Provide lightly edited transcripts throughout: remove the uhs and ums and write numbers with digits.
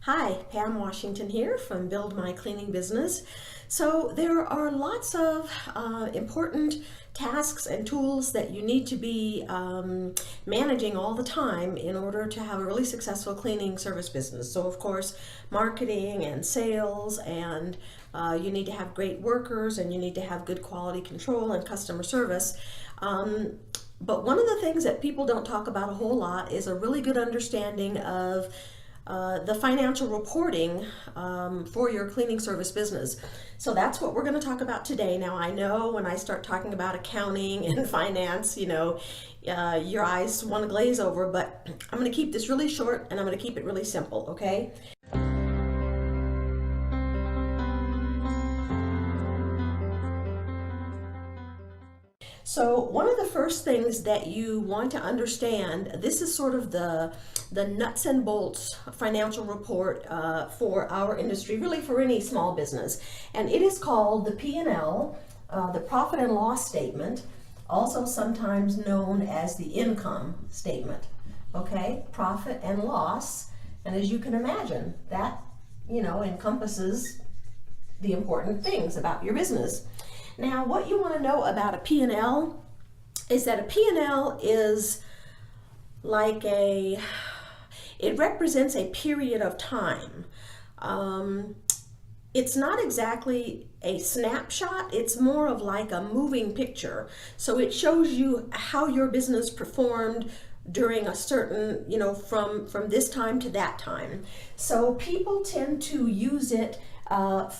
Hi, Pam Washington here from Build My Cleaning Business. So there are lots of important tasks and tools that you need to be managing all the time in order to have a really successful cleaning service business. So of course, marketing and sales, and you need to have great workers, and you need to have good quality control and customer service. But one of the things that people don't talk about a whole lot is a really good understanding of the financial reporting for your cleaning service business. So that's what we're going to talk about today. Now, I know when I start talking about accounting and finance, your eyes want to glaze over, but I'm going to keep this really short and I'm going to keep it really simple, okay? So one of the first things that you want to understand, this is sort of the nuts and bolts financial report for our industry, really for any small business. And it is called the P&L, the profit and loss statement, also sometimes known as the income statement. Okay, profit and loss. And as you can imagine, that, encompasses the important things about your business. Now, what you want to know about a P&L is that a P&L is like it represents a period of time. It's not exactly a snapshot, it's more of like a moving picture. So it shows you how your business performed during a certain, from this time to that time. So people tend to use it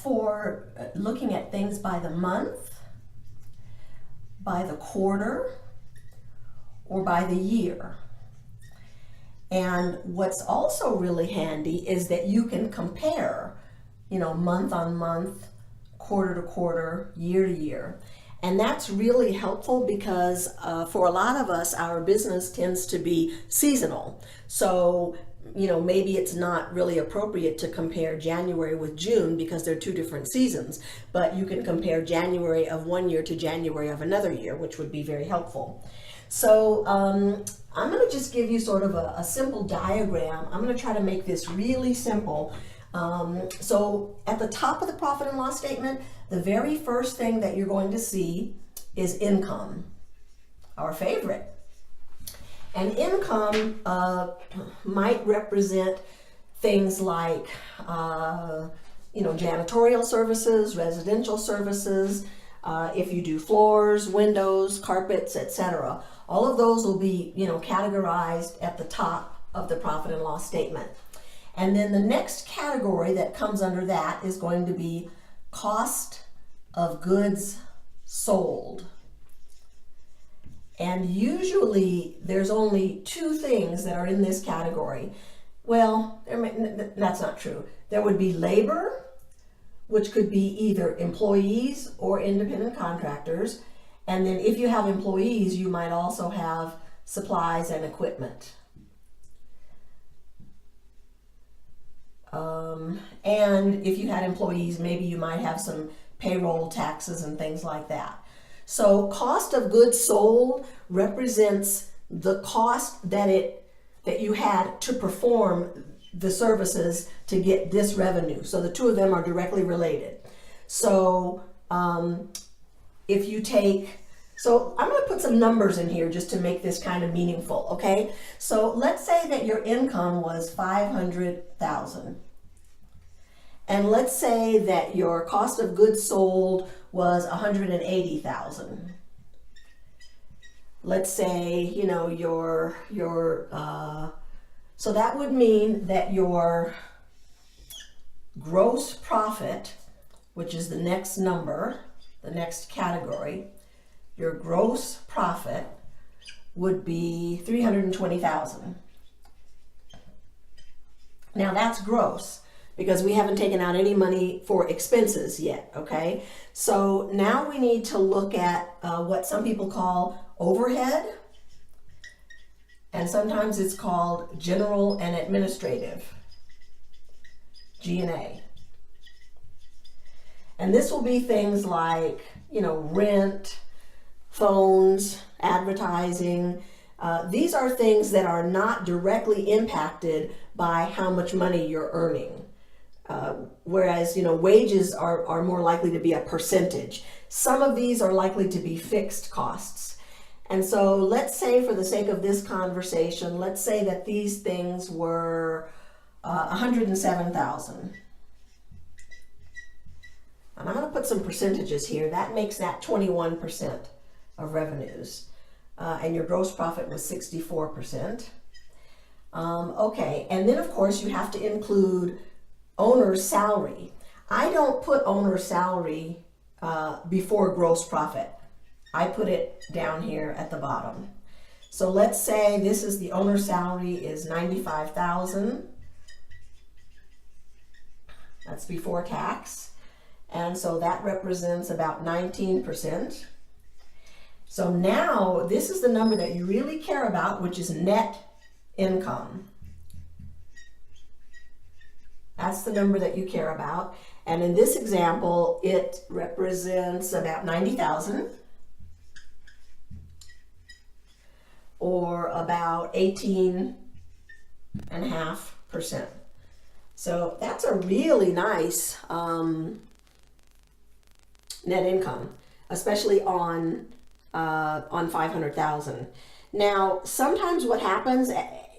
for looking at things by the month, by the quarter, or by the year. And what's also really handy is that you can compare, month on month, quarter to quarter, year to year. And that's really helpful because for a lot of us, our business tends to be seasonal. So maybe it's not really appropriate to compare January with June because they're two different seasons, but you can compare January of one year to January of another year, which would be very helpful. So I'm going to just give you sort of a simple diagram. I'm going to try to make this really simple. So at the top of the profit and loss statement, the very first thing that you're going to see is income, our favorite. And income might represent things like, janitorial services, residential services, if you do floors, windows, carpets, etc. All of those will be, categorized at the top of the profit and loss statement. And then the next category that comes under that is going to be cost of goods sold. And usually there's only two things that are in this category. Well, that's not true. There would be labor, which could be either employees or independent contractors. And then if you have employees, you might also have supplies and equipment. And if you had employees, maybe you might have some payroll taxes and things like that. So cost of goods sold represents the cost that you had to perform the services to get this revenue. So the two of them are directly related. So if you take, so I'm going to put some numbers in here just to make this kind of meaningful, okay? So let's say that your income was $500,000. And let's say that your cost of goods sold was $180,000. Let's say, so that would mean that your gross profit, which is the next number, the next category, your gross profit would be $320,000. Now that's gross, because we haven't taken out any money for expenses yet, okay? So now we need to look at what some people call overhead, and sometimes it's called general and administrative, G&A. And this will be things like, rent, phones, advertising. These are things that are not directly impacted by how much money you're earning. Whereas, wages are more likely to be a percentage. Some of these are likely to be fixed costs. And so let's say, for the sake of this conversation, let's say that these things were $107,000. And I'm going to put some percentages here. That makes that 21% of revenues. And your gross profit was 64%. Okay, and then of course you have to include owner's salary. I don't put owner's salary before gross profit. I put it down here at the bottom. So let's say this is the owner's salary is $95,000. That's before tax. And so that represents about 19%. So now this is the number that you really care about, which is net income. That's the number that you care about. And in this example, it represents about 90,000, or about 18.5%. So that's a really nice net income, especially on 500,000. Now, sometimes what happens,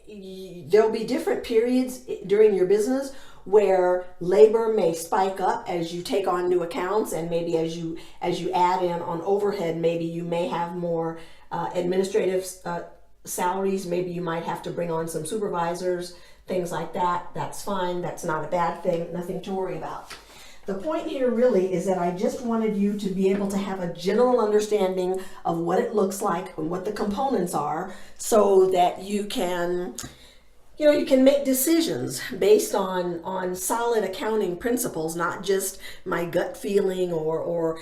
there'll be different periods during your business where labor may spike up as you take on new accounts, and maybe as you add in on overhead, maybe you may have more administrative salaries. Maybe you might have to bring on some supervisors, things like that. That's fine. That's not a bad thing. Nothing to worry about. The point here really is that I just wanted you to be able to have a general understanding of what it looks like and what the components are, so that you can make decisions based on solid accounting principles, not just my gut feeling or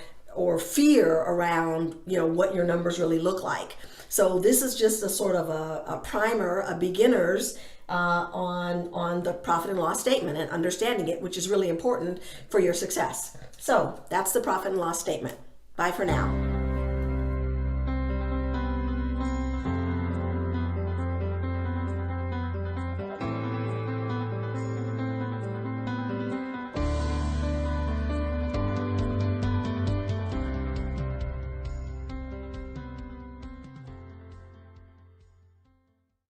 fear around what your numbers really look like. So this is just a sort of a primer, a beginner's on the profit and loss statement and understanding it, which is really important for your success. So that's the profit and loss statement. Bye for now.